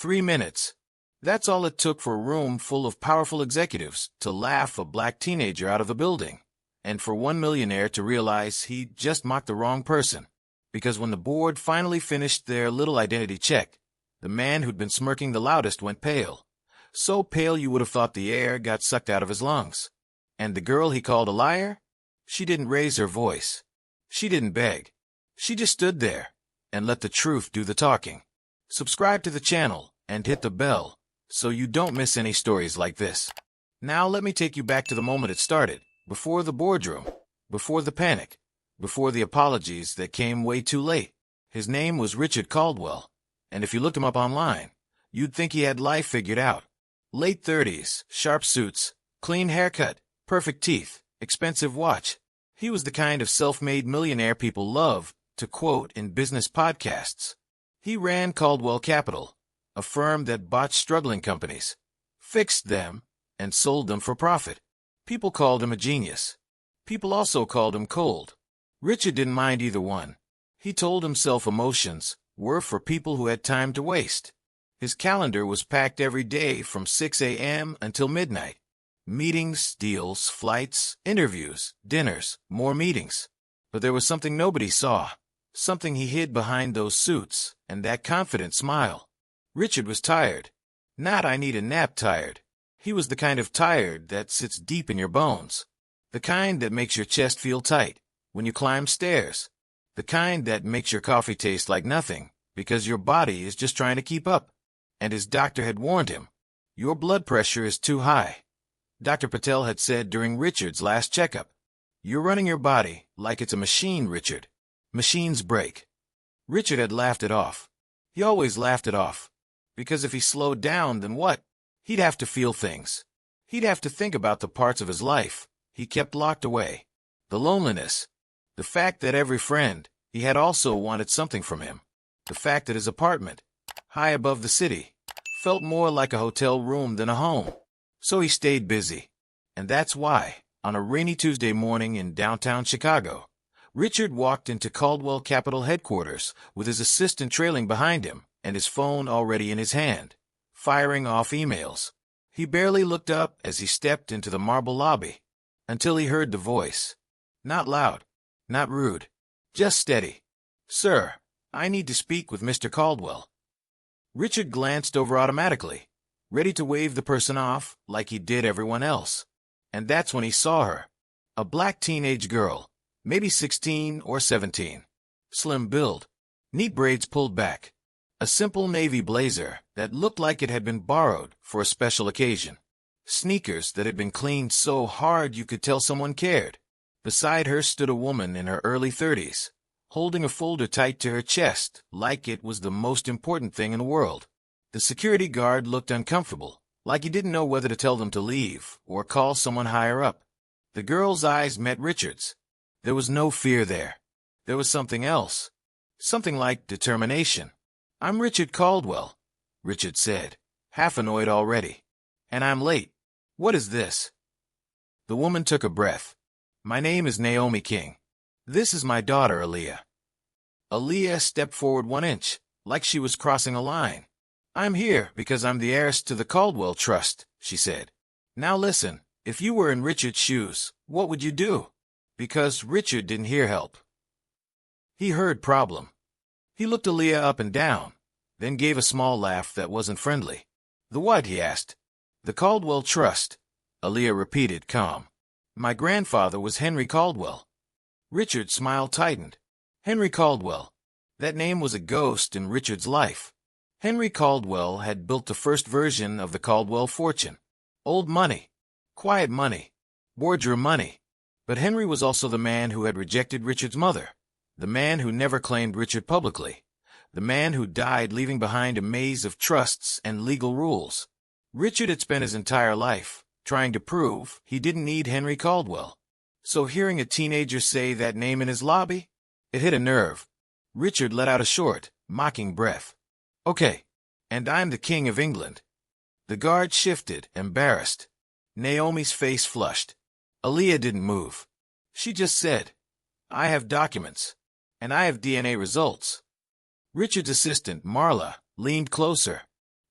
3 minutes. That's all it took for a room full of powerful executives to laugh a black teenager out of the building, and for one millionaire to realize he just mocked the wrong person. Because when the board finally finished their little identity check, the man who'd been smirking the loudest went pale. So pale you would have thought the air got sucked out of his lungs. And the girl he called a liar? She didn't raise her voice. She didn't beg. She just stood there and let the truth do the talking. Subscribe to the channel and hit the bell so you don't miss any stories like this. Now let me take you back to the moment it started, before the boardroom, before the panic, before the apologies that came way too late. His name was Richard Caldwell, and if you looked him up online, you'd think he had life figured out. Late 30s, sharp suits, clean haircut, perfect teeth, expensive watch. He was the kind of self-made millionaire people love to quote in business podcasts. He ran Caldwell Capital, a firm that bought struggling companies, fixed them, and sold them for profit. People called him a genius. People also called him cold. Richard didn't mind either one. He told himself emotions were for people who had time to waste. His calendar was packed every day from 6 a.m. until midnight. Meetings, deals, flights, interviews, dinners, more meetings. But there was something nobody saw, something he hid behind those suits and that confident smile. Richard was tired. Not "I need a nap" tired. He was the kind of tired that sits deep in your bones. The kind that makes your chest feel tight when you climb stairs. The kind that makes your coffee taste like nothing because your body is just trying to keep up. And his doctor had warned him, "Your blood pressure is too high." Dr. Patel had said during Richard's last checkup, "You're running your body like it's a machine, Richard. Machines break." Richard had laughed it off. He always laughed it off. Because if he slowed down, then what? He'd have to feel things. He'd have to think about the parts of his life he kept locked away. The loneliness. The fact that every friend he had also wanted something from him. The fact that his apartment, high above the city, felt more like a hotel room than a home. So he stayed busy. And that's why, on a rainy Tuesday morning in downtown Chicago, Richard walked into Caldwell Capital headquarters with his assistant trailing behind him and his phone already in his hand, firing off emails. He barely looked up as he stepped into the marble lobby, until he heard the voice. Not loud, not rude, just steady. "Sir, I need to speak with Mr. Caldwell." Richard glanced over automatically, ready to wave the person off like he did everyone else. And that's when he saw her. A black teenage girl, maybe 16 or 17. Slim build, neat braids pulled back. A simple navy blazer that looked like it had been borrowed for a special occasion. Sneakers that had been cleaned so hard you could tell someone cared. Beside her stood a woman in her early 30s, holding a folder tight to her chest like it was the most important thing in the world. The security guard looked uncomfortable, like he didn't know whether to tell them to leave or call someone higher up. The girl's eyes met Richard's. There was no fear there. There was something else. Something like determination. "I'm Richard Caldwell," Richard said, half annoyed already. "And I'm late. What is this?" The woman took a breath. "My name is Naomi King. This is my daughter, Aaliyah." Aaliyah stepped forward 1 inch, like she was crossing a line. "I'm here because I'm the heiress to the Caldwell Trust," she said. "Now listen, if you were in Richard's shoes, what would you do?" Because Richard didn't hear help. He heard problem. He looked Aaliyah up and down, then gave a small laugh that wasn't friendly. "The what?" he asked. "The Caldwell Trust," Aaliyah repeated, calm. "My grandfather was Henry Caldwell." Richard's smile tightened. Henry Caldwell. That name was a ghost in Richard's life. Henry Caldwell had built the first version of the Caldwell fortune. Old money. Quiet money. Boardroom money. But Henry was also the man who had rejected Richard's mother. The man who never claimed Richard publicly. The man who died leaving behind a maze of trusts and legal rules. Richard had spent his entire life trying to prove he didn't need Henry Caldwell. So hearing a teenager say that name in his lobby, it hit a nerve. Richard let out a short, mocking breath. "Okay, and I'm the King of England." The guard shifted, embarrassed. Naomi's face flushed. Aaliyah didn't move. She just said, "I have documents, and I have DNA results." Richard's assistant, Marla, leaned closer.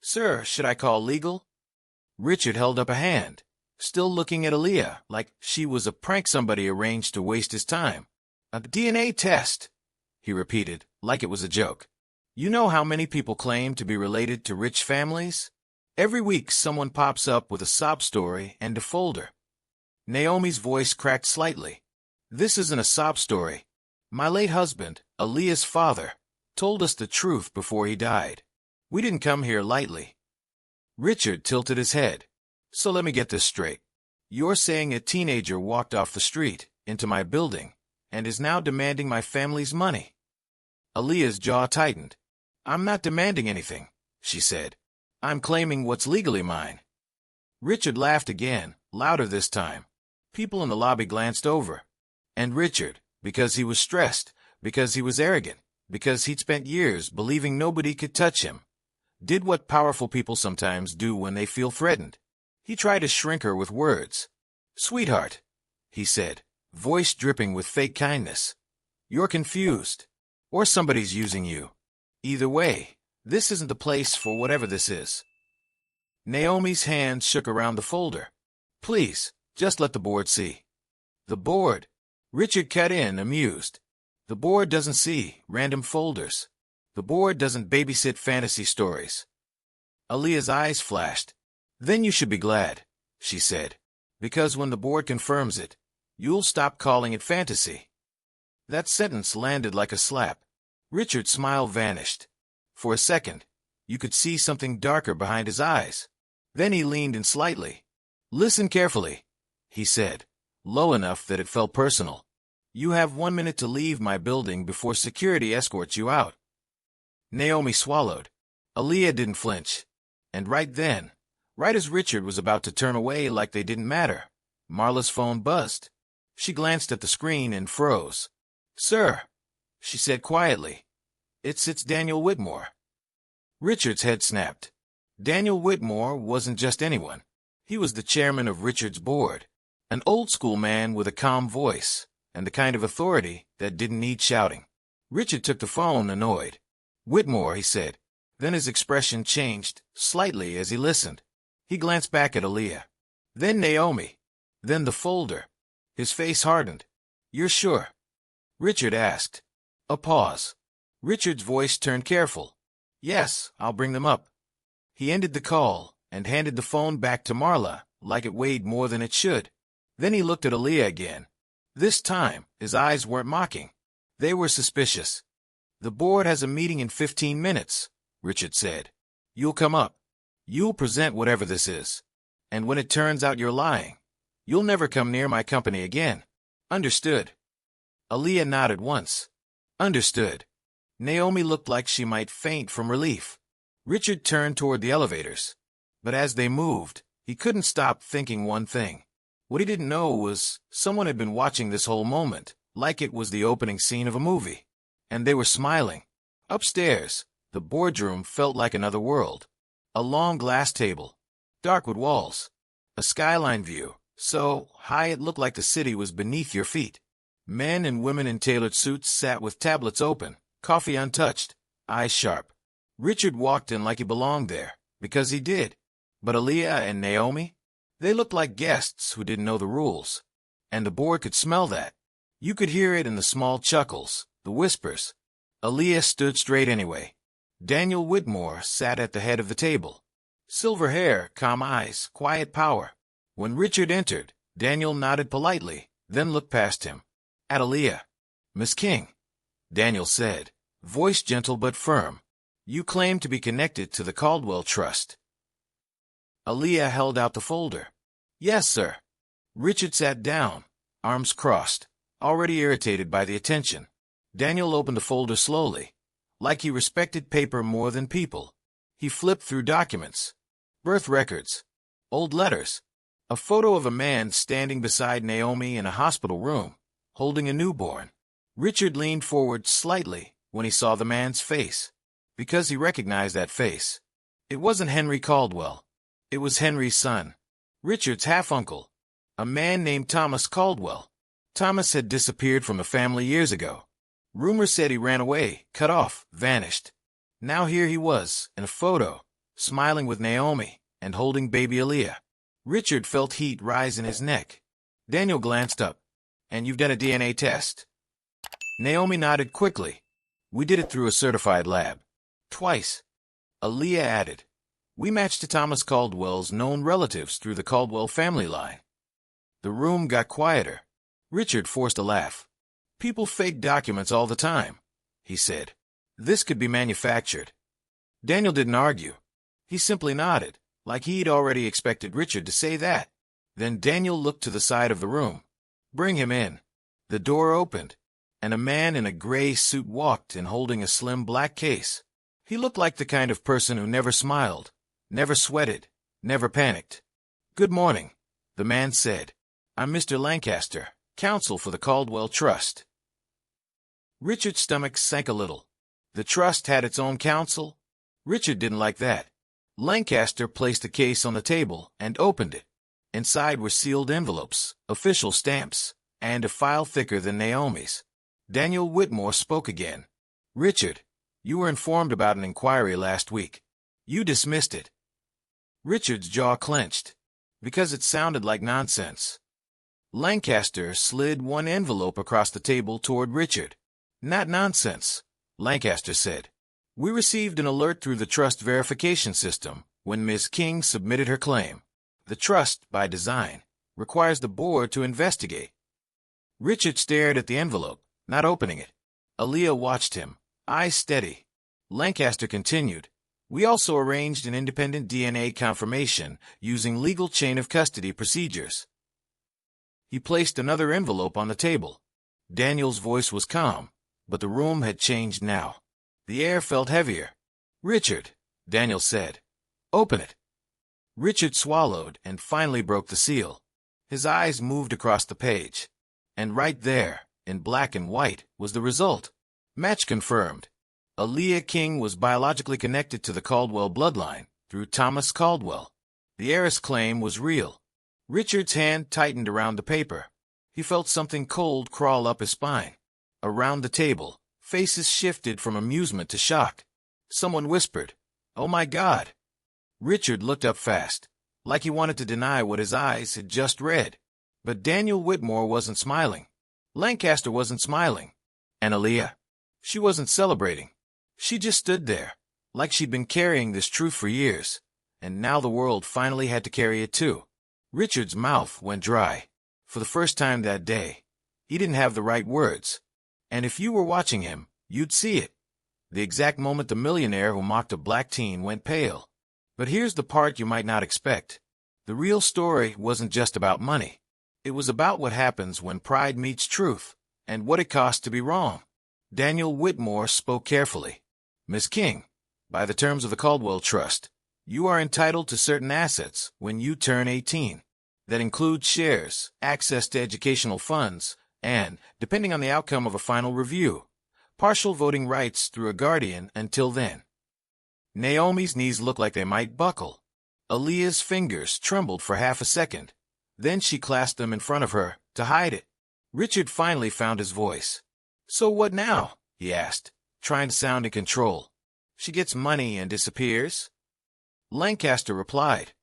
Sir, should I call legal? Richard held up a hand, still looking at Aaliyah like she was a prank somebody arranged to waste his time. A DNA test, he repeated, like it was a joke. You know how many people claim to be related to rich families? Every week someone pops up with a sob story and a folder. Naomi's voice cracked slightly. This isn't a sob story. My late husband, Aaliyah's father, told us the truth before he died. We didn't come here lightly. Richard tilted his head. So let me get this straight. You're saying a teenager walked off the street, into my building, and is now demanding my family's money? Aaliyah's jaw tightened. I'm not demanding anything, she said. I'm claiming what's legally mine. Richard laughed again, louder this time. People in the lobby glanced over. And Richard, because he was stressed, because he was arrogant, because he'd spent years believing nobody could touch him, did what powerful people sometimes do when they feel threatened. He tried to shrink her with words. Sweetheart, he said, voice dripping with fake kindness. You're confused. Or somebody's using you. Either way, this isn't the place for whatever this is. Naomi's hand shook around the folder. Please, just let the board see. The board? Richard cut in, amused. The board doesn't see random folders. The board doesn't babysit fantasy stories. Aaliyah's eyes flashed. Then you should be glad, she said, because when the board confirms it, you'll stop calling it fantasy. That sentence landed like a slap. Richard's smile vanished. For a second, you could see something darker behind his eyes. Then he leaned in slightly. Listen carefully, he said, low enough that it felt personal. You have 1 minute to leave my building before security escorts you out. Naomi swallowed. Aaliyah didn't flinch. And right then, right as Richard was about to turn away like they didn't matter, Marla's phone buzzed. She glanced at the screen and froze. Sir, she said quietly. It's Daniel Whitmore. Richard's head snapped. Daniel Whitmore wasn't just anyone. He was the chairman of Richard's board, an old-school man with a calm voice and the kind of authority that didn't need shouting. Richard took the phone, annoyed. Whitmore, he said. Then his expression changed slightly as he listened. He glanced back at Aaliyah. Then Naomi. Then the folder. His face hardened. You're sure? Richard asked. A pause. Richard's voice turned careful. Yes, I'll bring them up. He ended the call and handed the phone back to Marla like it weighed more than it should. Then he looked at Aaliyah again. This time, his eyes weren't mocking. They were suspicious. The board has a meeting in 15 minutes, Richard said. You'll come up. You'll present whatever this is. And when it turns out you're lying, you'll never come near my company again. Understood? Aaliyah nodded once. Understood. Naomi looked like she might faint from relief. Richard turned toward the elevators. But as they moved, he couldn't stop thinking one thing. What he didn't know was someone had been watching this whole moment, like it was the opening scene of a movie. And they were smiling. Upstairs, the boardroom felt like another world. A long glass table, dark wood walls, a skyline view, so high it looked like the city was beneath your feet. Men and women in tailored suits sat with tablets open, coffee untouched, eyes sharp. Richard walked in like he belonged there, because he did. But Aaliyah and Naomi? They looked like guests who didn't know the rules. And the board could smell that. You could hear it in the small chuckles, the whispers. Aaliyah stood straight anyway. Daniel Whitmore sat at the head of the table. Silver hair, calm eyes, quiet power. When Richard entered, Daniel nodded politely, then looked past him. At Aaliyah. Miss King, Daniel said, voice gentle but firm. You claim to be connected to the Caldwell Trust. Aaliyah held out the folder. Yes, sir. Richard sat down, arms crossed, already irritated by the attention. Daniel opened the folder slowly, like he respected paper more than people. He flipped through documents, birth records, old letters, a photo of a man standing beside Naomi in a hospital room, holding a newborn. Richard leaned forward slightly when he saw the man's face, because he recognized that face. It wasn't Henry Caldwell. It was Henry's son, Richard's half-uncle, a man named Thomas Caldwell. Thomas had disappeared from the family years ago. Rumors said he ran away, cut off, vanished. Now here he was, in a photo, smiling with Naomi and holding baby Aaliyah. Richard felt heat rise in his neck. Daniel glanced up. "And you've done a DNA test?" Naomi nodded quickly. "We did it through a certified lab. Twice." Aaliyah added, "We matched to Thomas Caldwell's known relatives through the Caldwell family line." The room got quieter. Richard forced a laugh. "People fake documents all the time," he said. "This could be manufactured." Daniel didn't argue. He simply nodded, like he'd already expected Richard to say that. Then Daniel looked to the side of the room. "Bring him in." The door opened, and a man in a gray suit walked in holding a slim black case. He looked like the kind of person who never smiled, never sweated, never panicked. "Good morning," the man said. "I'm Mr. Lancaster, counsel for the Caldwell Trust." Richard's stomach sank a little. The trust had its own counsel? Richard didn't like that. Lancaster placed the case on the table and opened it. Inside were sealed envelopes, official stamps, and a file thicker than Naomi's. Daniel Whitmore spoke again. "Richard, you were informed about an inquiry last week. You dismissed it." Richard's jaw clenched, because it sounded like nonsense. Lancaster slid one envelope across the table toward Richard. "Not nonsense," Lancaster said. "We received an alert through the trust verification system when Ms. King submitted her claim. The trust, by design, requires the board to investigate." Richard stared at the envelope, not opening it. Aaliyah watched him, eyes steady. Lancaster continued, "We also arranged an independent DNA confirmation using legal chain of custody procedures." He placed another envelope on the table. Daniel's voice was calm, but the room had changed now. The air felt heavier. "Richard," Daniel said, "open it." Richard swallowed and finally broke the seal. His eyes moved across the page. And right there, in black and white, was the result. Match confirmed. Aaliyah King was biologically connected to the Caldwell bloodline through Thomas Caldwell. The heiress claim was real. Richard's hand tightened around the paper. He felt something cold crawl up his spine. Around the table, faces shifted from amusement to shock. Someone whispered, "Oh my God!" Richard looked up fast, like he wanted to deny what his eyes had just read. But Daniel Whitmore wasn't smiling. Lancaster wasn't smiling. And Aaliyah? She wasn't celebrating. She just stood there, like she'd been carrying this truth for years, and now the world finally had to carry it too. Richard's mouth went dry. For the first time that day, he didn't have the right words. And if you were watching him, you'd see it. The exact moment the millionaire who mocked a black teen went pale. But here's the part you might not expect. The real story wasn't just about money. It was about what happens when pride meets truth, and what it costs to be wrong. Daniel Whitmore spoke carefully. "Miss King, by the terms of the Caldwell Trust, you are entitled to certain assets when you turn 18. That includes shares, access to educational funds, and, depending on the outcome of a final review, partial voting rights through a guardian until then." Naomi's knees looked like they might buckle. Aaliyah's fingers trembled for half a second. Then she clasped them in front of her, to hide it. Richard finally found his voice. "So what now?" he asked, trying to sound in control. "She gets money and disappears?" Lancaster replied,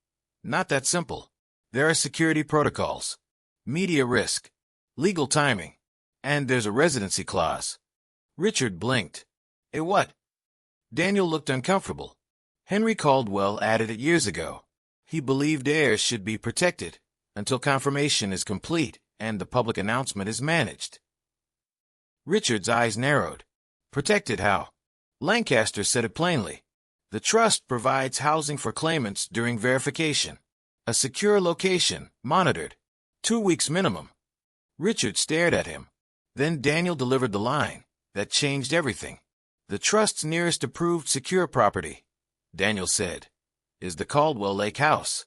"Not that simple. There are security protocols, media risk, legal timing, and there's a residency clause." Richard blinked. "Eh, what?" Daniel looked uncomfortable. Henry Caldwell added it years ago. He believed heirs should be protected until confirmation is complete and the public announcement is managed. Richard's eyes narrowed. "Protected how?" Lancaster said it plainly. "The trust provides housing for claimants during verification. A secure location, monitored. 2 weeks minimum." Richard stared at him. Then Daniel delivered the line that changed everything. "The trust's nearest approved secure property," Daniel said, "is the Caldwell Lake House."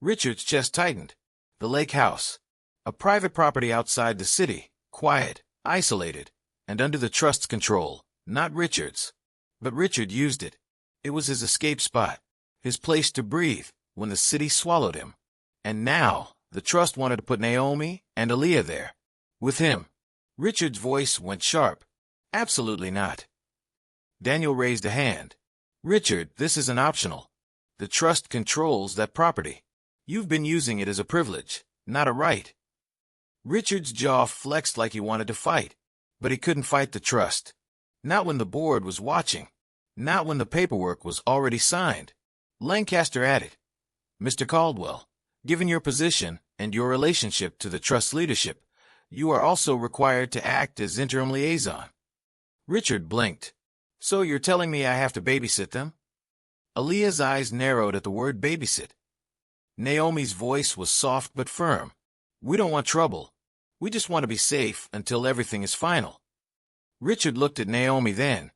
Richard's chest tightened. The Lake House. A private property outside the city, quiet, isolated, and under the trust's control, not Richard's. But Richard used it. It was his escape spot, his place to breathe when the city swallowed him. And now, the trust wanted to put Naomi and Aaliyah there. With him. Richard's voice went sharp. "Absolutely not." Daniel raised a hand. Richard, this isn't optional. The trust controls that property. You've been using it as a privilege, not a right. Richard's jaw flexed like he wanted to fight, but he couldn't fight the trust. Not when the board was watching. Not when the paperwork was already signed. Lancaster added, Mr. Caldwell, given your position and your relationship to the trust leadership, you are also required to act as interim liaison. Richard blinked. So you're telling me I have to babysit them? Aaliyah's eyes narrowed at the word babysit. Naomi's voice was soft but firm. We don't want trouble. We just want to be safe until everything is final. Richard looked at Naomi then.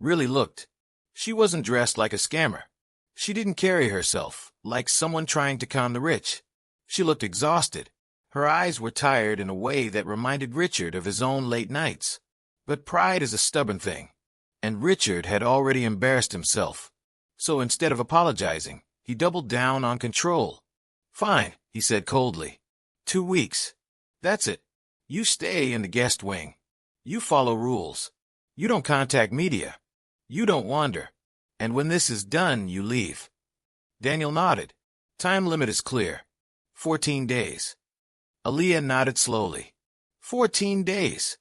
Really looked. She wasn't dressed like a scammer. She didn't carry herself like someone trying to con the rich. She looked exhausted. Her eyes were tired in a way that reminded Richard of his own late nights. But pride is a stubborn thing, and Richard had already embarrassed himself. So instead of apologizing, he doubled down on control. Fine, he said coldly. 2 weeks. That's it. You stay in the guest wing. You follow rules. You don't contact media. You don't wander. And when this is done, you leave. Daniel nodded. Time limit is clear. 14 days. Aaliyah nodded slowly. 14 days,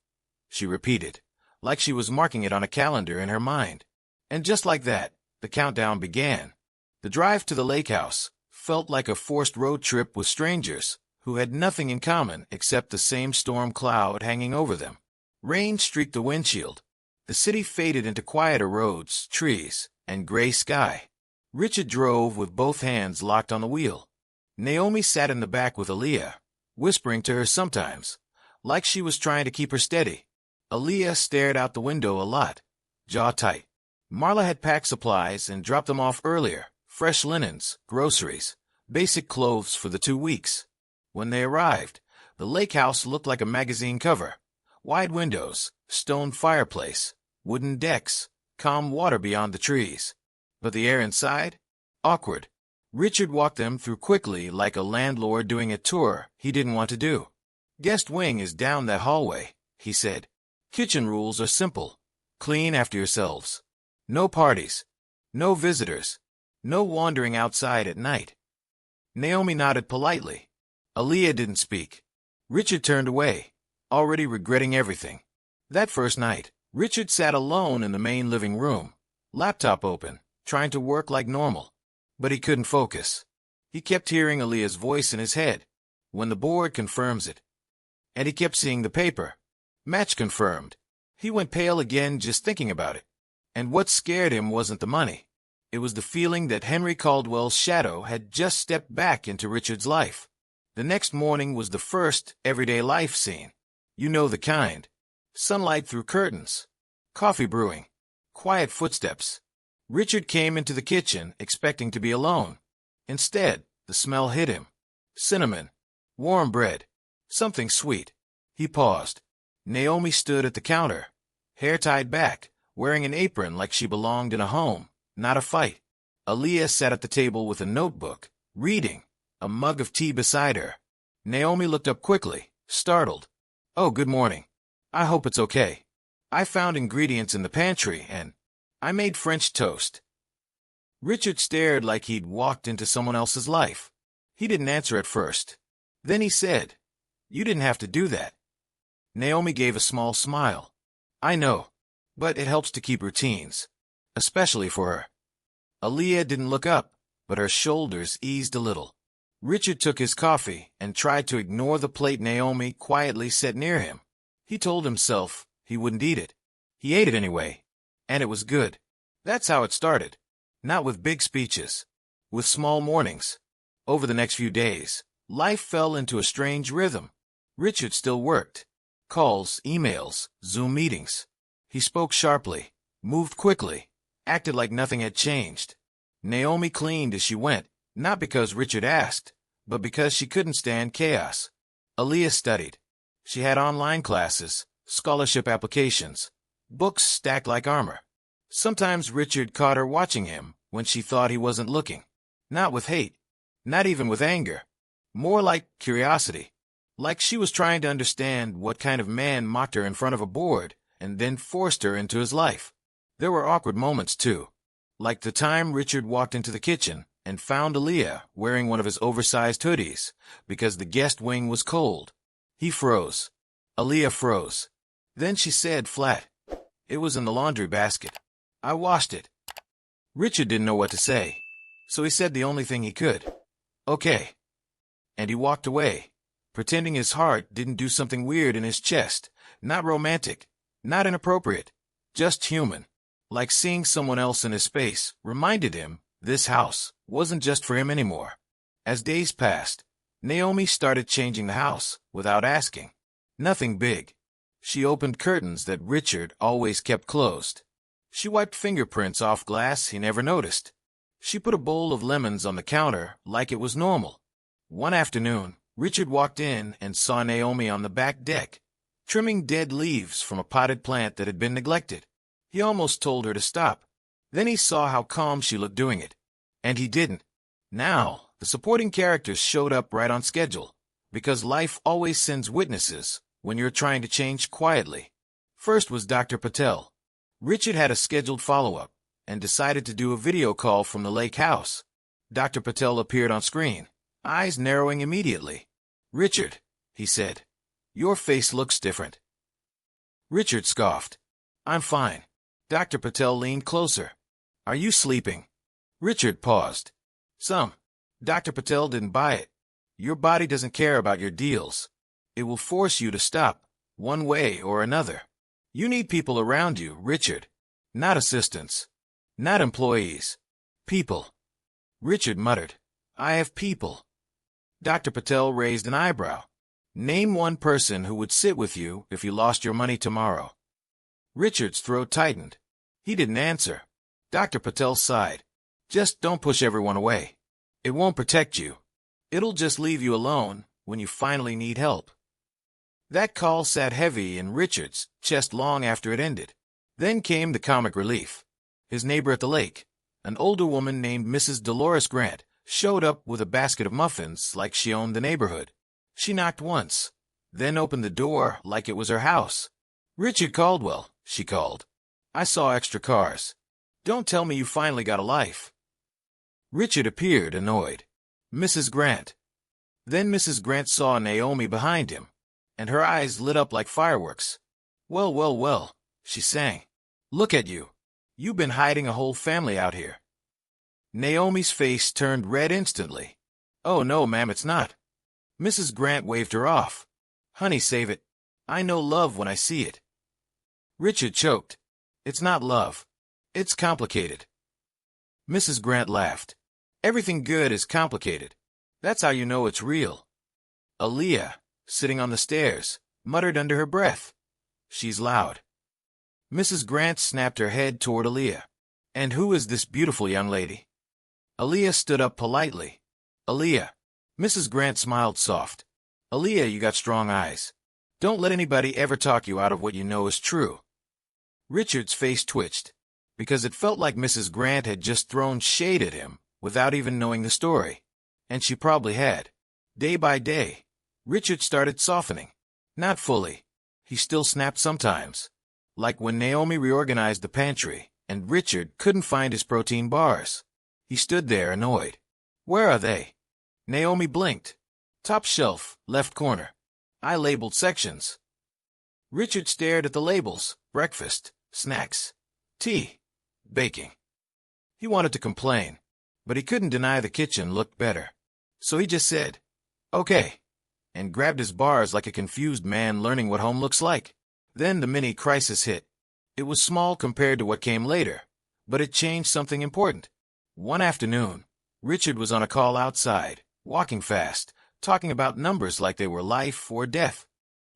she repeated, like she was marking it on a calendar in her mind. And just like that, the countdown began. The drive to the lake house felt like a forced road trip with strangers who had nothing in common except the same storm cloud hanging over them. Rain streaked the windshield. The city faded into quieter roads, trees, and gray sky. Richard drove with both hands locked on the wheel. Naomi sat in the back with Aaliyah, whispering to her sometimes, like she was trying to keep her steady. Aaliyah stared out the window a lot, jaw tight. Marla had packed supplies and dropped them off earlier, fresh linens, groceries, basic clothes for the 2 weeks. When they arrived, the lake house looked like a magazine cover. Wide windows, stone fireplace, wooden decks, calm water beyond the trees. But the air inside? Awkward. Richard walked them through quickly like a landlord doing a tour he didn't want to do. Guest wing is down that hallway, he said. Kitchen rules are simple. Clean after yourselves. No parties. No visitors. No wandering outside at night. Naomi nodded politely. Aaliyah didn't speak. Richard turned away, already regretting everything. That first night, Richard sat alone in the main living room, laptop open, trying to work like normal. But he couldn't focus. He kept hearing Aaliyah's voice in his head. When the board confirms it. And he kept seeing the paper. Match confirmed. He went pale again just thinking about it. And what scared him wasn't the money. It was the feeling that Henry Caldwell's shadow had just stepped back into Richard's life. The next morning was the first everyday life scene. You know the kind. Sunlight through curtains. Coffee brewing. Quiet footsteps. Richard came into the kitchen expecting to be alone. Instead, the smell hit him. Cinnamon. Warm bread. Something sweet. He paused. Naomi stood at the counter, hair tied back, wearing an apron like she belonged in a home, not a fight. Aaliyah sat at the table with a notebook, reading, a mug of tea beside her. Naomi looked up quickly, startled. Oh, good morning. I hope it's okay. I found ingredients in the pantry and I made French toast. Richard stared like he'd walked into someone else's life. He didn't answer at first. Then he said, You didn't have to do that. Naomi gave a small smile. I know, but it helps to keep routines, especially for her. Aaliyah didn't look up, but her shoulders eased a little. Richard took his coffee and tried to ignore the plate Naomi quietly set near him. He told himself he wouldn't eat it. He ate it anyway, and it was good. That's how it started. Not with big speeches, with small mornings. Over the next few days, life fell into a strange rhythm. Richard still worked. Calls, emails, Zoom meetings. He spoke sharply, moved quickly, acted like nothing had changed. Naomi cleaned as she went, not because Richard asked, but because she couldn't stand chaos. Aaliyah studied. She had online classes, scholarship applications, books stacked like armor. Sometimes Richard caught her watching him when she thought he wasn't looking. Not with hate, not even with anger. More like curiosity. Like she was trying to understand what kind of man mocked her in front of a board and then forced her into his life. There were awkward moments, too. Like the time Richard walked into the kitchen and found Aaliyah wearing one of his oversized hoodies because the guest wing was cold. He froze. Aaliyah froze. Then she said flat, "It was in the laundry basket. I washed it." Richard didn't know what to say, so he said the only thing he could. "Okay." And he walked away, pretending his heart didn't do something weird in his chest, not romantic, not inappropriate, just human. Like seeing someone else in his space reminded him this house wasn't just for him anymore. As days passed, Naomi started changing the house without asking. Nothing big. She opened curtains that Richard always kept closed. She wiped fingerprints off glass he never noticed. She put a bowl of lemons on the counter like it was normal. One afternoon, Richard walked in and saw Naomi on the back deck, trimming dead leaves from a potted plant that had been neglected. He almost told her to stop. Then he saw how calm she looked doing it. And he didn't. Now, the supporting characters showed up right on schedule, because life always sends witnesses when you're trying to change quietly. First was Dr. Patel. Richard had a scheduled follow-up and decided to do a video call from the lake house. Dr. Patel appeared on screen, eyes narrowing immediately. "Richard," he said, "your face looks different." Richard scoffed. "I'm fine." Dr. Patel leaned closer. "Are you sleeping?" Richard paused. "Some." Dr. Patel didn't buy it. "Your body doesn't care about your deals. It will force you to stop, one way or another. You need people around you, Richard. Not assistants. Not employees. People." Richard muttered, "I have people." Dr. Patel raised an eyebrow. "Name one person who would sit with you if you lost your money tomorrow." Richard's throat tightened. He didn't answer. Dr. Patel sighed. "Just don't push everyone away. It won't protect you. It'll just leave you alone when you finally need help." That call sat heavy in Richard's chest long after it ended. Then came the comic relief. His neighbor at the lake, an older woman named Mrs. Dolores Grant, showed up with a basket of muffins like she owned the neighborhood. She knocked once, then opened the door like it was her house. "Richard Caldwell," she called. "I saw extra cars. Don't tell me you finally got a life." Richard appeared annoyed. "Mrs. Grant." Then Mrs. Grant saw Naomi behind him, and her eyes lit up like fireworks. "Well, well, well," she sang. "Look at you. You've been hiding a whole family out here." Naomi's face turned red instantly. "Oh, no, ma'am, it's not." Mrs. Grant waved her off. "Honey, save it. I know love when I see it." Richard choked. "It's not love. It's complicated." Mrs. Grant laughed. "Everything good is complicated. That's how you know it's real." Aaliyah, sitting on the stairs, muttered under her breath, "She's loud." Mrs. Grant snapped her head toward Aaliyah. "And who is this beautiful young lady?" Aaliyah stood up politely. "Aaliyah." Mrs. Grant smiled soft. "Aaliyah, you got strong eyes. Don't let anybody ever talk you out of what you know is true." Richard's face twitched, because it felt like Mrs. Grant had just thrown shade at him without even knowing the story. And she probably had. Day by day, Richard started softening. Not fully. He still snapped sometimes. Like when Naomi reorganized the pantry and Richard couldn't find his protein bars. He stood there annoyed. "Where are they?" Naomi blinked. "Top shelf, left corner." I labeled sections. Richard stared at the labels: breakfast, snacks, tea, baking. He wanted to complain, but he couldn't deny the kitchen looked better. So he just said, "Okay," and grabbed his bars like a confused man learning what home looks like. Then the mini crisis hit. It was small compared to what came later, but it changed something important. One afternoon, Richard was on a call outside, walking fast, talking about numbers like they were life or death.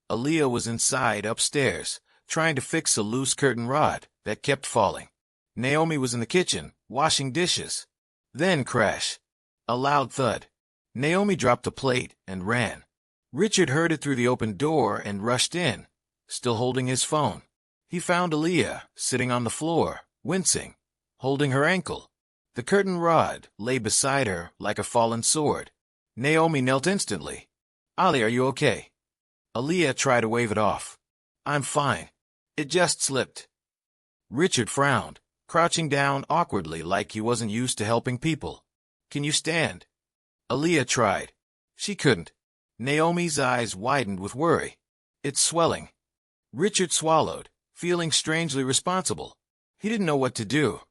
Aaliyah was inside upstairs, trying to fix a loose curtain rod that kept falling. Naomi was in the kitchen, washing dishes. Then crash. A loud thud. Naomi dropped the plate and ran. Richard heard it through the open door and rushed in, still holding his phone. He found Aaliyah sitting on the floor, wincing, holding her ankle. The curtain rod lay beside her like a fallen sword. Naomi knelt instantly. "Ali, are you okay?" Aaliyah tried to wave it off. "I'm fine. It just slipped." Richard frowned. crouching down awkwardly like he wasn't used to helping people. "Can you stand?" Aaliyah tried. She couldn't. Naomi's eyes widened with worry. "It's swelling." Richard swallowed, feeling strangely responsible. He didn't know what to do.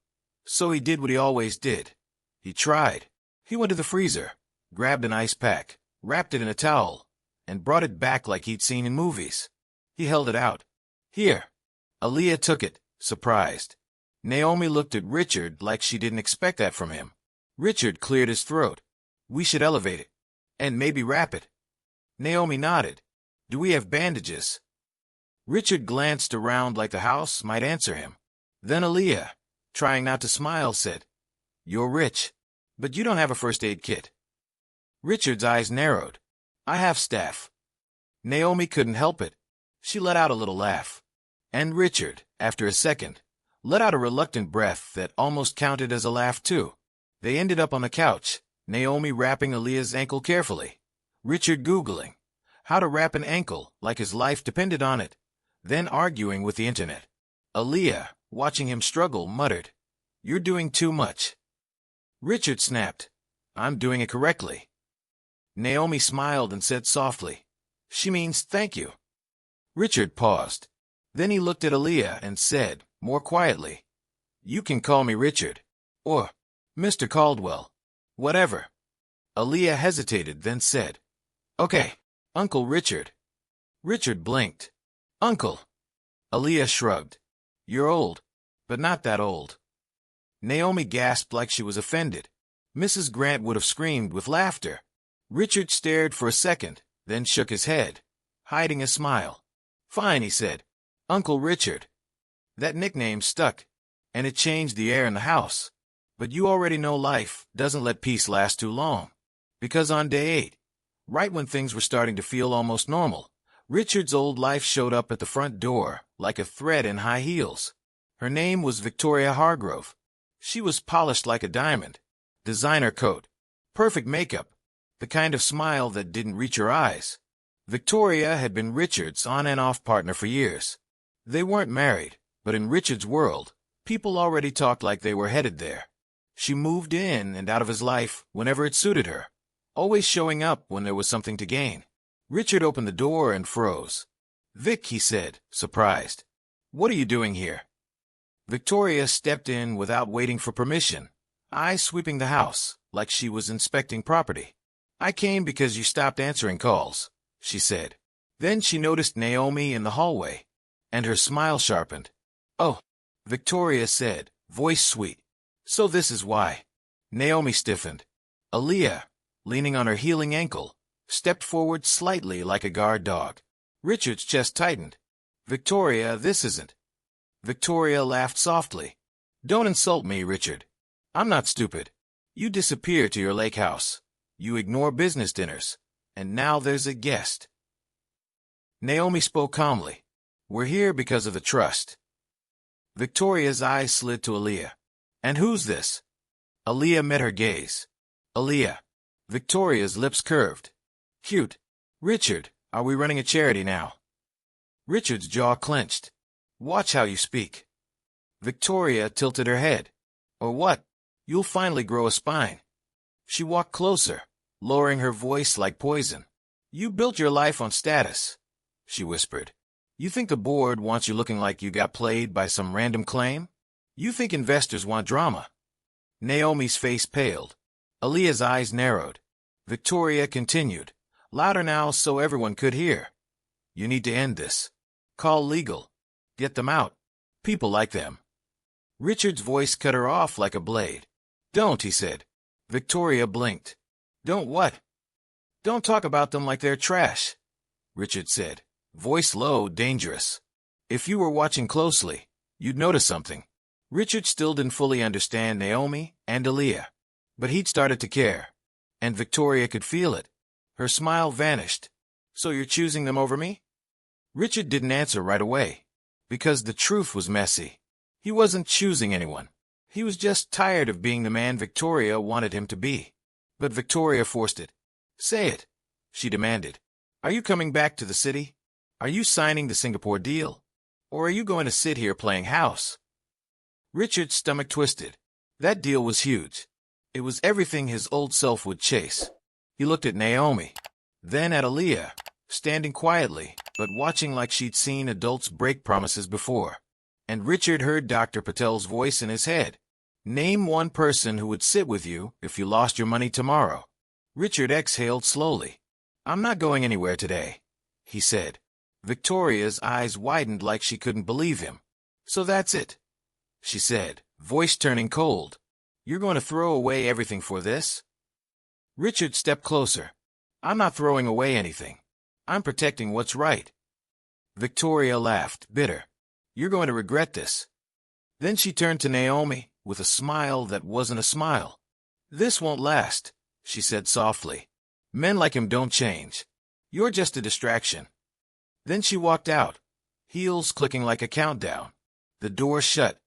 So he did what he always did. He tried. He went to the freezer, grabbed an ice pack, wrapped it in a towel, and brought it back like he'd seen in movies. He held it out. "Here." Aaliyah took it, surprised. Naomi looked at Richard like she didn't expect that from him. Richard cleared his throat. "We should elevate it. And maybe wrap it." Naomi nodded. "Do we have bandages?" Richard glanced around like the house might answer him. Then Aaliyah, trying not to smile, said, "You're rich, but you don't have a first aid kit." Richard's eyes narrowed. "I have staff." Naomi couldn't help it. She let out a little laugh. And Richard, after a second, let out a reluctant breath that almost counted as a laugh too. They ended up on the couch, Naomi wrapping Aaliyah's ankle carefully. Richard Googling how to wrap an ankle like his life depended on it, then arguing with the internet. Aaliyah, watching him struggle, muttered, "You're doing too much." Richard snapped, "I'm doing it correctly." Naomi smiled and said softly, "She means thank you." Richard paused. Then he looked at Aaliyah and said, more quietly, "You can call me Richard. Or Mr. Caldwell. Whatever." Aaliyah hesitated, then said, "Okay, Uncle Richard." Richard blinked. "Uncle." Aaliyah shrugged. "You're old, but not that old." Naomi gasped like she was offended. Mrs. Grant would have screamed with laughter. Richard stared for a second, then shook his head, hiding a smile. "Fine," he said. "Uncle Richard." That nickname stuck, and it changed the air in the house. But you already know life doesn't let peace last too long. Because on day 8, right when things were starting to feel almost normal, Richard's old life showed up at the front door like a thread in high heels. Her name was Victoria Hargrove. She was polished like a diamond. Designer coat. Perfect makeup. The kind of smile that didn't reach her eyes. Victoria had been Richard's on and off partner for years. They weren't married, but in Richard's world, people already talked like they were headed there. She moved in and out of his life whenever it suited her, always showing up when there was something to gain. Richard opened the door and froze. "Vic," he said, surprised. "What are you doing here?" Victoria stepped in without waiting for permission, eyes sweeping the house like she was inspecting property. "I came because you stopped answering calls," she said. Then she noticed Naomi in the hallway, and her smile sharpened. "Oh," Victoria said, voice sweet. "So this is why." Naomi stiffened. Aaliyah, leaning on her healing ankle, stepped forward slightly like a guard dog. Richard's chest tightened. "Victoria, this isn't." Victoria laughed softly. "Don't insult me, Richard. I'm not stupid. You disappear to your lake house. You ignore business dinners. And now there's a guest." Naomi spoke calmly. "We're here because of the trust." Victoria's eyes slid to Aaliyah. "And who's this?" Aaliyah met her gaze. "Aaliyah." Victoria's lips curved. "Cute. Richard, are we running a charity now?" Richard's jaw clenched. "Watch how you speak." Victoria tilted her head. "Or what? You'll finally grow a spine." She walked closer, lowering her voice like poison. "You built your life on status," she whispered. "You think the board wants you looking like you got played by some random claim? You think investors want drama?" Naomi's face paled. Aaliyah's eyes narrowed. Victoria continued, louder now so everyone could hear. "You need to end this. Call legal. Get them out. People like them." Richard's voice cut her off like a blade. "Don't," he said. Victoria blinked. "Don't what?" "Don't talk about them like they're trash," Richard said, voice low, dangerous. "If you were watching closely, you'd notice something." Richard still didn't fully understand Naomi and Aaliyah, but he'd started to care, and Victoria could feel it. Her smile vanished. "So you're choosing them over me?" Richard didn't answer right away, because the truth was messy. He wasn't choosing anyone. He was just tired of being the man Victoria wanted him to be. But Victoria forced it. "Say it," she demanded. "Are you coming back to the city? Are you signing the Singapore deal? Or are you going to sit here playing house?" Richard's stomach twisted. That deal was huge. It was everything his old self would chase. He looked at Naomi, then at Aaliyah, standing quietly, but watching like she'd seen adults break promises before. And Richard heard Dr. Patel's voice in his head. Name one person who would sit with you if you lost your money tomorrow. Richard exhaled slowly. I'm not going anywhere today, he said. Victoria's eyes widened like she couldn't believe him. So that's it, she said, voice turning cold. You're going to throw away everything for this? Richard stepped closer. I'm not throwing away anything. I'm protecting what's right. Victoria laughed, bitter. You're going to regret this. Then she turned to Naomi, with a smile that wasn't a smile. This won't last, she said softly. Men like him don't change. You're just a distraction. Then she walked out, heels clicking like a countdown. The door shut.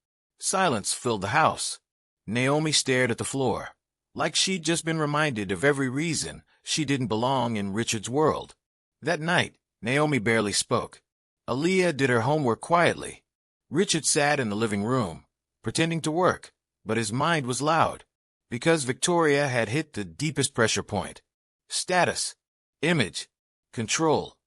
Silence filled the house. Naomi stared at the floor, like she'd just been reminded of every reason she didn't belong in Richard's world. That night, Naomi barely spoke. Aaliyah did her homework quietly. Richard sat in the living room, pretending to work, but his mind was loud, because Victoria had hit the deepest pressure point. Status, image, control.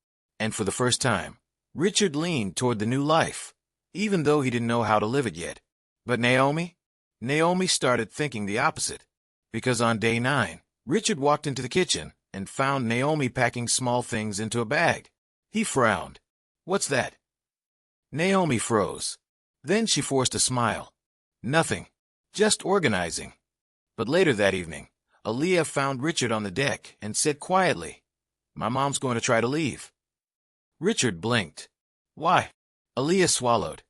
And for the first time, Richard leaned toward the new life, even though he didn't know how to live it yet. But Naomi started thinking the opposite, because on day 9, Richard walked into the kitchen and found Naomi packing small things into a bag. He frowned. What's that? Naomi froze. Then she forced a smile. Nothing. Just organizing. But later that evening, Aaliyah found Richard on the deck and said quietly, My mom's going to try to leave. Richard blinked. Why? Aaliyah swallowed.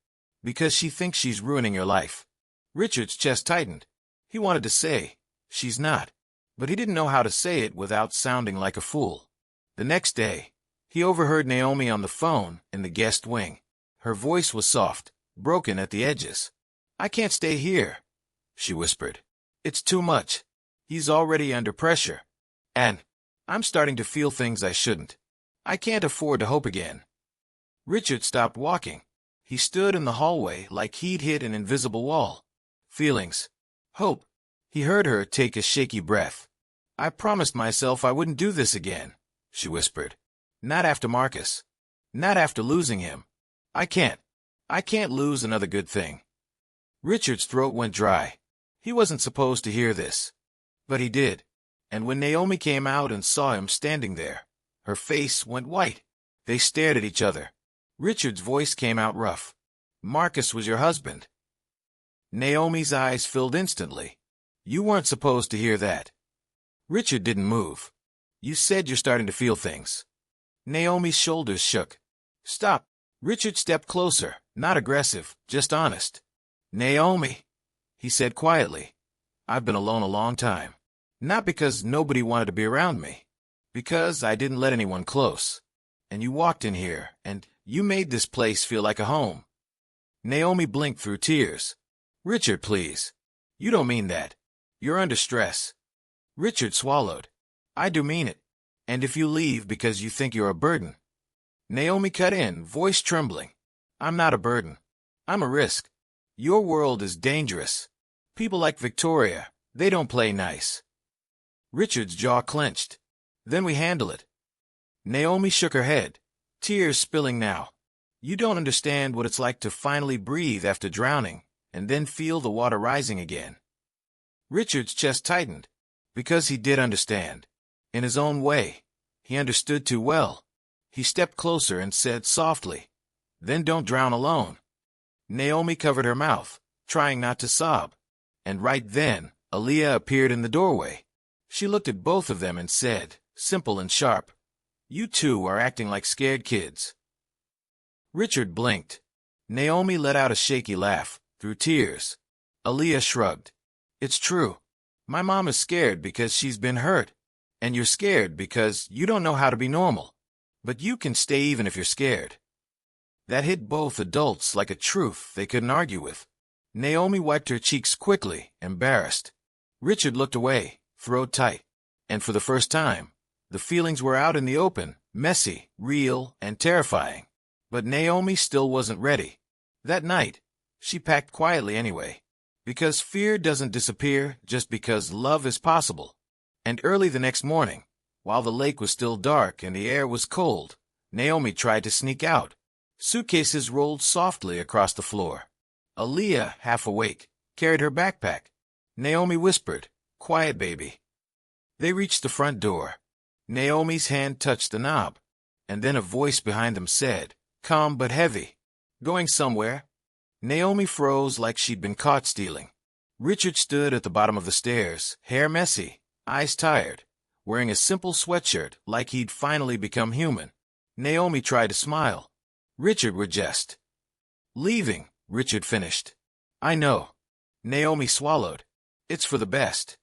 Because she thinks she's ruining your life. Richard's chest tightened. He wanted to say, she's not. But he didn't know how to say it without sounding like a fool. The next day, he overheard Naomi on the phone in the guest wing. Her voice was soft, broken at the edges. I can't stay here, she whispered. It's too much. He's already under pressure. And I'm starting to feel things I shouldn't. I can't afford to hope again. Richard stopped walking. He stood in the hallway like he'd hit an invisible wall. Feelings. Hope. He heard her take a shaky breath. I promised myself I wouldn't do this again, she whispered. Not after Marcus. Not after losing him. I can't lose another good thing. Richard's throat went dry. He wasn't supposed to hear this. But he did. And when Naomi came out and saw him standing there, her face went white. They stared at each other. Richard's voice came out rough. Marcus was your husband. Naomi's eyes filled instantly. You weren't supposed to hear that. Richard didn't move. You said you're starting to feel things. Naomi's shoulders shook. Stop. Richard stepped closer, not aggressive, just honest. Naomi, he said quietly. I've been alone a long time. Not because nobody wanted to be around me. Because I didn't let anyone close. And you walked in here, and you made this place feel like a home. Naomi blinked through tears. Richard, please. You don't mean that. You're under stress. Richard swallowed. I do mean it. And if you leave because you think you're a burden. Naomi cut in, voice trembling. I'm not a burden. I'm a risk. Your world is dangerous. People like Victoria, they don't play nice. Richard's jaw clenched. Then we handle it. Naomi shook her head, tears spilling now. You don't understand what it's like to finally breathe after drowning, and then feel the water rising again. Richard's chest tightened, because he did understand. In his own way, he understood too well. He stepped closer and said softly, Then don't drown alone. Naomi covered her mouth, trying not to sob. And right then, Aaliyah appeared in the doorway. She looked at both of them and said, simple and sharp, You two are acting like scared kids. Richard blinked. Naomi let out a shaky laugh, through tears. Aaliyah shrugged. It's true. My mom is scared because she's been hurt. And you're scared because you don't know how to be normal. But you can stay even if you're scared. That hit both adults like a truth they couldn't argue with. Naomi wiped her cheeks quickly, embarrassed. Richard looked away, throat tight. And for the first time, the feelings were out in the open, messy, real, and terrifying. But Naomi still wasn't ready. That night, she packed quietly anyway. Because fear doesn't disappear just because love is possible. And early the next morning, while the lake was still dark and the air was cold, Naomi tried to sneak out. Suitcases rolled softly across the floor. Aaliyah, half awake, carried her backpack. Naomi whispered, "Quiet, baby." They reached the front door. Naomi's hand touched the knob, and then a voice behind them said, calm but heavy, "Going somewhere?" Naomi froze like she'd been caught stealing. Richard stood at the bottom of the stairs, hair messy, eyes tired, wearing a simple sweatshirt like he'd finally become human. Naomi tried to smile. "Richard, we're just leaving," Richard finished. "I know." Naomi swallowed. "It's for the best."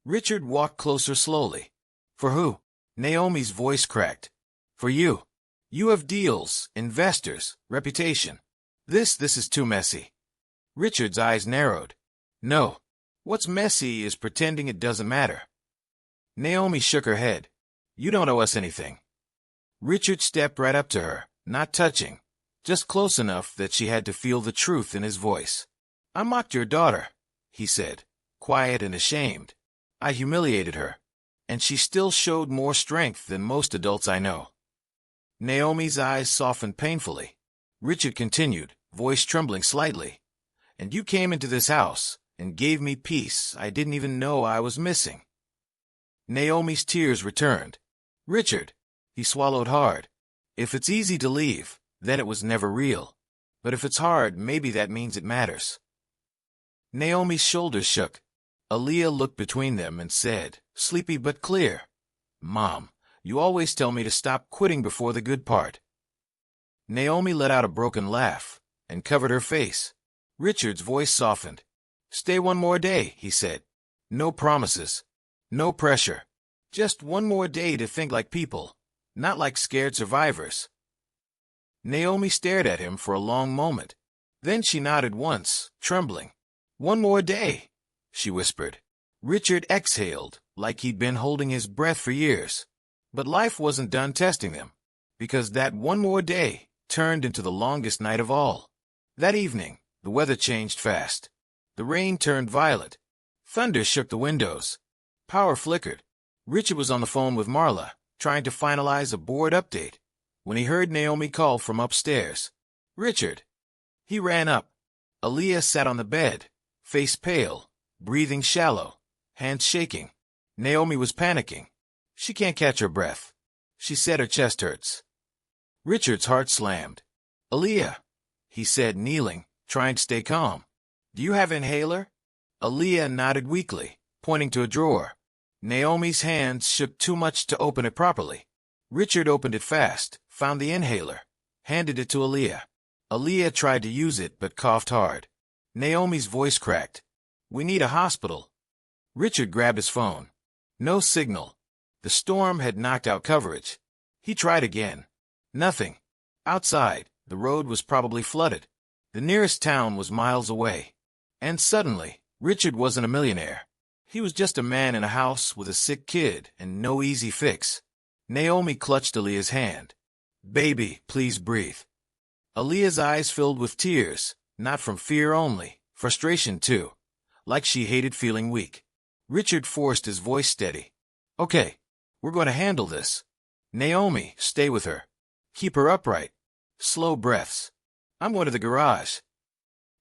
Richard walked closer slowly. "For who?" Naomi's voice cracked. "For you. You have deals, investors, reputation. This is too messy." Richard's eyes narrowed. "No. What's messy is pretending it doesn't matter." Naomi shook her head. "You don't owe us anything." Richard stepped right up to her, not touching, just close enough that she had to feel the truth in his voice. "I mocked your daughter," he said, quiet and ashamed. "I humiliated her, and she still showed more strength than most adults I know." Naomi's eyes softened painfully. Richard continued, voice trembling slightly. "And you came into this house and gave me peace I didn't even know I was missing." Naomi's tears returned. "Richard," he swallowed hard, "if it's easy to leave, then it was never real. But if it's hard, maybe that means it matters." Naomi's shoulders shook. Aaliyah looked between them and said, sleepy but clear, "Mom, you always tell me to stop quitting before the good part." Naomi let out a broken laugh and covered her face. Richard's voice softened. "Stay one more day," he said. "No promises. No pressure. Just one more day to think like people, not like scared survivors." Naomi stared at him for a long moment. Then she nodded once, trembling. "One more day," she whispered. Richard exhaled, like he'd been holding his breath for years. But life wasn't done testing them, because that one more day turned into the longest night of all. That evening, the weather changed fast. The rain turned violet. Thunder shook the windows. Power flickered. Richard was on the phone with Marla, trying to finalize a board update, when he heard Naomi call from upstairs. "Richard." He ran up. Aaliyah sat on the bed, face pale, breathing shallow, hands shaking. Naomi was panicking. She can't catch her breath. She said her chest hurts. Richard's heart slammed. "Aaliyah," he said, kneeling, trying to stay calm. "Do you have an inhaler?" Aaliyah nodded weakly, pointing to a drawer. Naomi's hands shook too much to open it properly. Richard opened it fast, found the inhaler, handed it to Aaliyah. Aaliyah tried to use it but coughed hard. Naomi's voice cracked. "We need a hospital." Richard grabbed his phone. No signal. The storm had knocked out coverage. He tried again. Nothing. Outside, the road was probably flooded. The nearest town was miles away. And suddenly, Richard wasn't a millionaire. He was just a man in a house with a sick kid and no easy fix. Naomi clutched Aaliyah's hand. "Baby, please breathe." Aaliyah's eyes filled with tears, not from fear only, frustration too, like she hated feeling weak. Richard forced his voice steady. "Okay, we're going to handle this. Naomi, stay with her. Keep her upright. Slow breaths. I'm going to the garage."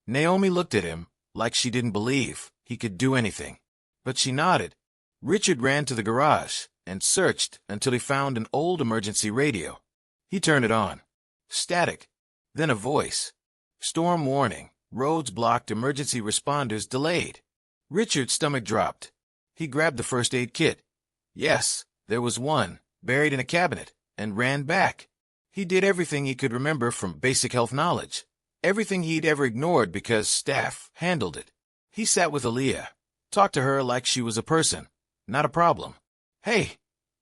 Naomi looked at him like she didn't believe he could do anything. But she nodded. Richard ran to the garage and searched until he found an old emergency radio. He turned it on. Static. Then a voice. "Storm warning. Roads blocked. Emergency responders delayed." Richard's stomach dropped. He grabbed the first aid kit. Yes, there was one, buried in a cabinet, and ran back. He did everything he could remember from basic health knowledge. Everything he'd ever ignored because staff handled it. He sat with Aaliyah. Talked to her like she was a person, not a problem. "Hey,"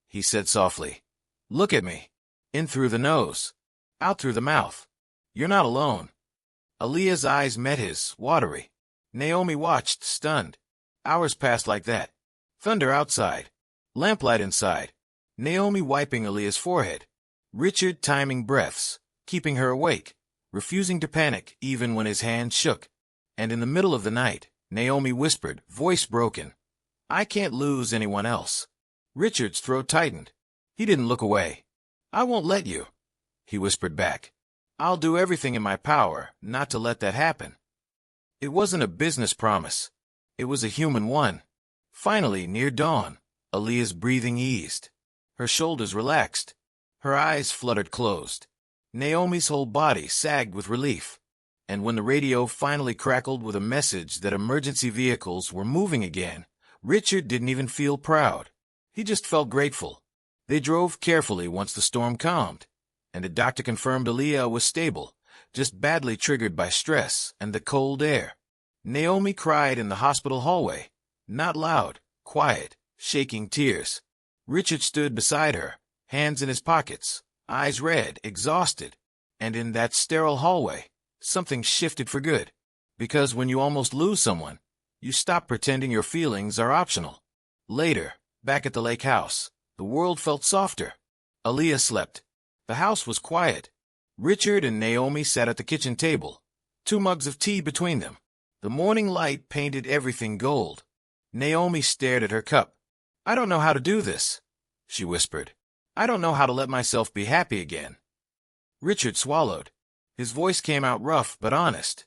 he said softly. "Look at me. In through the nose. Out through the mouth. You're not alone." Aaliyah's eyes met his, watery. Naomi watched, stunned. Hours passed like that. Thunder outside. Lamplight inside. Naomi wiping Aaliyah's forehead. Richard timing breaths, keeping her awake, refusing to panic even when his hand shook. And in the middle of the night, Naomi whispered, voice broken, "I can't lose anyone else." Richard's throat tightened. He didn't look away. "I won't let you," he whispered back. "I'll do everything in my power not to let that happen." It wasn't a business promise. It was a human one. Finally, near dawn, Aaliyah's breathing eased. Her shoulders relaxed. Her eyes fluttered closed. Naomi's whole body sagged with relief. And when the radio finally crackled with a message that emergency vehicles were moving again, Richard didn't even feel proud. He just felt grateful. They drove carefully once the storm calmed, and the doctor confirmed Aaliyah was stable, just badly triggered by stress and the cold air. Naomi cried in the hospital hallway, not loud, quiet, shaking tears. Richard stood beside her, hands in his pockets, eyes red, exhausted. And in that sterile hallway, something shifted for good. Because when you almost lose someone, you stop pretending your feelings are optional. Later, back at the lake house, the world felt softer. Aaliyah slept. The house was quiet. Richard and Naomi sat at the kitchen table, 2 mugs of tea between them. The morning light painted everything gold. Naomi stared at her cup. "I don't know how to do this," she whispered. "I don't know how to let myself be happy again." Richard swallowed. His voice came out rough but honest.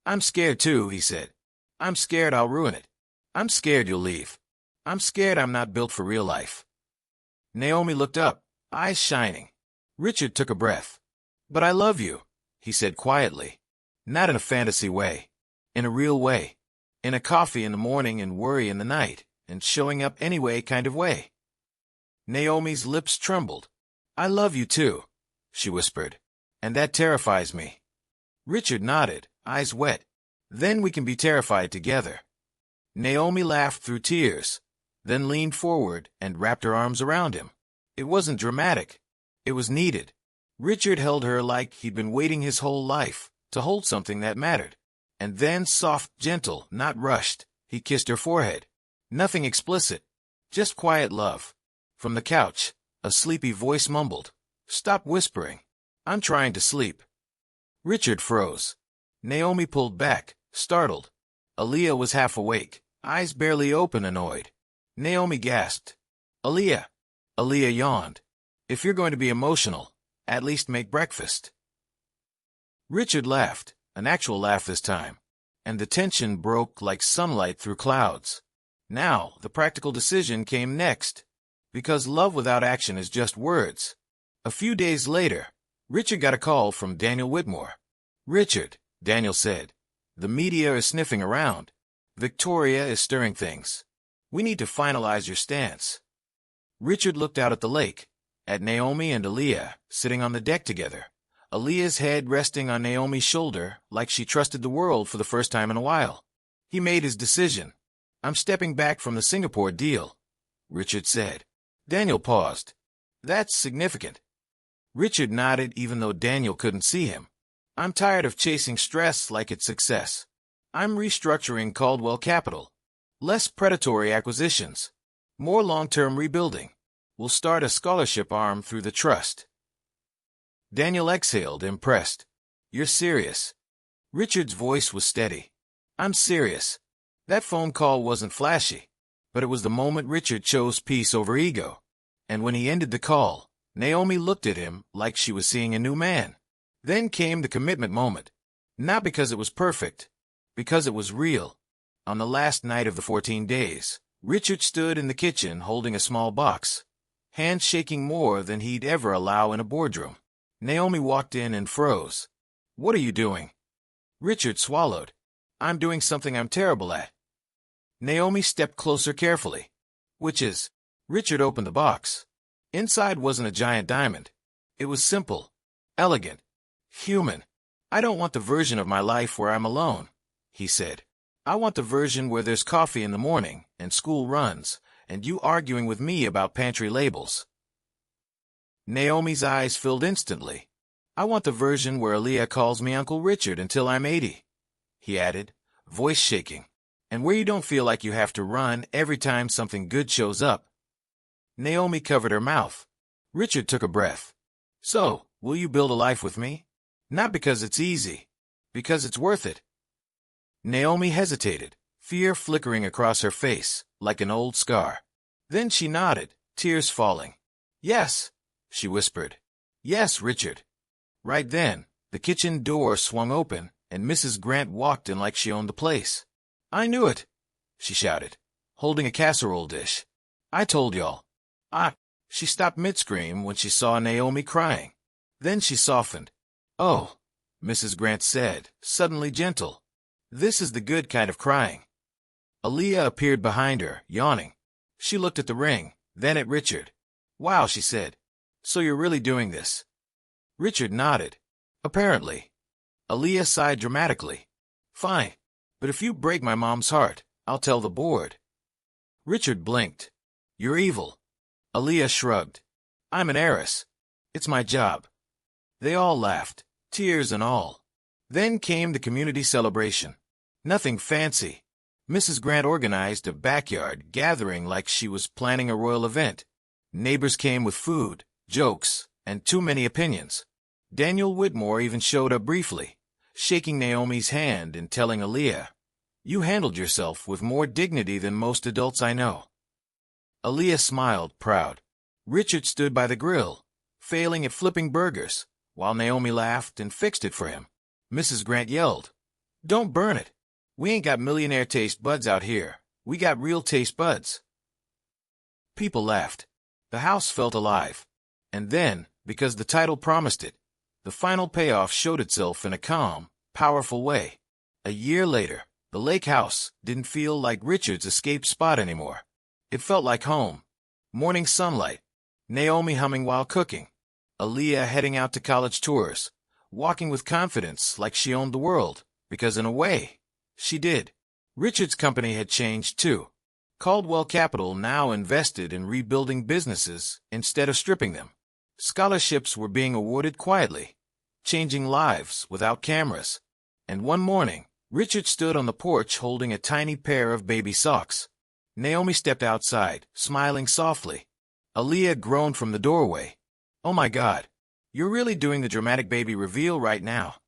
"I'm scared too," he said. "I'm scared I'll ruin it. I'm scared you'll leave. I'm scared I'm not built for real life." Naomi looked up, eyes shining. Richard took a breath. "But I love you," he said quietly. Not in a fantasy way. In a real way. In a coffee in the morning and worry in the night, and showing up anyway kind of way. Naomi's lips trembled. "I love you too," she whispered. "And that terrifies me." Richard nodded, eyes wet. "Then we can be terrified together." Naomi laughed through tears, then leaned forward and wrapped her arms around him. It wasn't dramatic. It was needed. Richard held her like he'd been waiting his whole life to hold something that mattered. And then, soft, gentle, not rushed, he kissed her forehead. Nothing explicit, just quiet love. From the couch, a sleepy voice mumbled, "Stop whispering. I'm trying to sleep." Richard froze. Naomi pulled back, startled. Aaliyah was half awake, eyes barely open, annoyed. Naomi gasped. "Aaliyah." Aaliyah yawned. "If you're going to be emotional, at least make breakfast." Richard laughed, an actual laugh this time, and the tension broke like sunlight through clouds. Now, the practical decision came next, because love without action is just words. A few days later, Richard got a call from Daniel Whitmore. "Richard," Daniel said, "the media is sniffing around. Victoria is stirring things. We need to finalize your stance." Richard looked out at the lake, at Naomi and Aaliyah sitting on the deck together. Aaliyah's head resting on Naomi's shoulder like she trusted the world for the first time in a while. He made his decision. "I'm stepping back from the Singapore deal," Richard said. Daniel paused. "That's significant." Richard nodded even though Daniel couldn't see him. "I'm tired of chasing stress like it's success. I'm restructuring Caldwell Capital. Less predatory acquisitions. More long-term rebuilding. We'll start a scholarship arm through the trust." Daniel exhaled, impressed. "You're serious?" Richard's voice was steady. "I'm serious." That phone call wasn't flashy, but it was the moment Richard chose peace over ego. And when he ended the call, Naomi looked at him like she was seeing a new man. Then came the commitment moment. Not because it was perfect, because it was real. On the last night of the 14 days, Richard stood in the kitchen holding a small box, hands shaking more than he'd ever allow in a boardroom. Naomi walked in and froze. "What are you doing?" Richard swallowed. "I'm doing something I'm terrible at." Naomi stepped closer carefully. "Which is?" Richard opened the box. Inside wasn't a giant diamond. It was simple, elegant, human. "I don't want the version of my life where I'm alone," he said. "I want the version where there's coffee in the morning and school runs and you arguing with me about pantry labels." Naomi's eyes filled instantly. "I want the version where Aaliyah calls me Uncle Richard until I'm 80, he added, voice shaking, "and where you don't feel like you have to run every time something good shows up." Naomi covered her mouth. Richard took a breath. "So, will you build a life with me? Not because it's easy, because it's worth it." Naomi hesitated, fear flickering across her face, like an old scar. Then she nodded, tears falling. "Yes," she whispered. "Yes, Richard." Right then, the kitchen door swung open, and Mrs. Grant walked in like she owned the place. "I knew it," she shouted, holding a casserole dish. "I told y'all." She stopped mid-scream when she saw Naomi crying. Then she softened. "Oh," Mrs. Grant said, suddenly gentle. "This is the good kind of crying." Aaliyah appeared behind her, yawning. She looked at the ring, then at Richard. "Wow," she said. "So you're really doing this?" Richard nodded. "Apparently." Aaliyah sighed dramatically. "Fine. But if you break my mom's heart, I'll tell the board." Richard blinked. "You're evil." Aaliyah shrugged. "I'm an heiress. It's my job." They all laughed, tears and all. Then came the community celebration. Nothing fancy. Mrs. Grant organized a backyard gathering like she was planning a royal event. Neighbors came with food, jokes, and too many opinions. Daniel Whitmore even showed up briefly, shaking Naomi's hand and telling Aaliyah, "You handled yourself with more dignity than most adults I know." Aaliyah smiled, proud. Richard stood by the grill, failing at flipping burgers, while Naomi laughed and fixed it for him. Mrs. Grant yelled, "Don't burn it. We ain't got millionaire taste buds out here. We got real taste buds." People laughed. The house felt alive. And then, because the title promised it, the final payoff showed itself in a calm, powerful way. A year later, the lake house didn't feel like Richard's escape spot anymore. It felt like home. Morning sunlight, Naomi humming while cooking, Aaliyah heading out to college tours, walking with confidence like she owned the world, because in a way, she did. Richard's company had changed too. Caldwell Capital now invested in rebuilding businesses instead of stripping them. Scholarships were being awarded quietly, changing lives without cameras. And one morning, Richard stood on the porch holding a tiny pair of baby socks. Naomi stepped outside, smiling softly. Aaliyah groaned from the doorway. "Oh my God, you're really doing the dramatic baby reveal right now."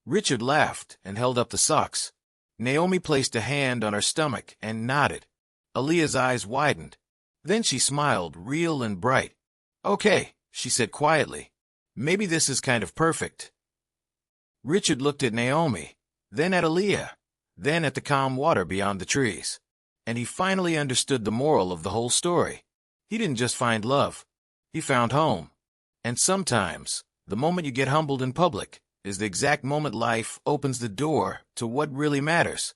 Richard laughed and held up the socks. Naomi placed a hand on her stomach and nodded. Aaliyah's eyes widened. Then she smiled, real and bright. "Okay," she said quietly. "Maybe this is kind of perfect." Richard looked at Naomi, then at Aaliyah, then at the calm water beyond the trees. And he finally understood the moral of the whole story. He didn't just find love. He found home. And sometimes, the moment you get humbled in public is the exact moment life opens the door to what really matters.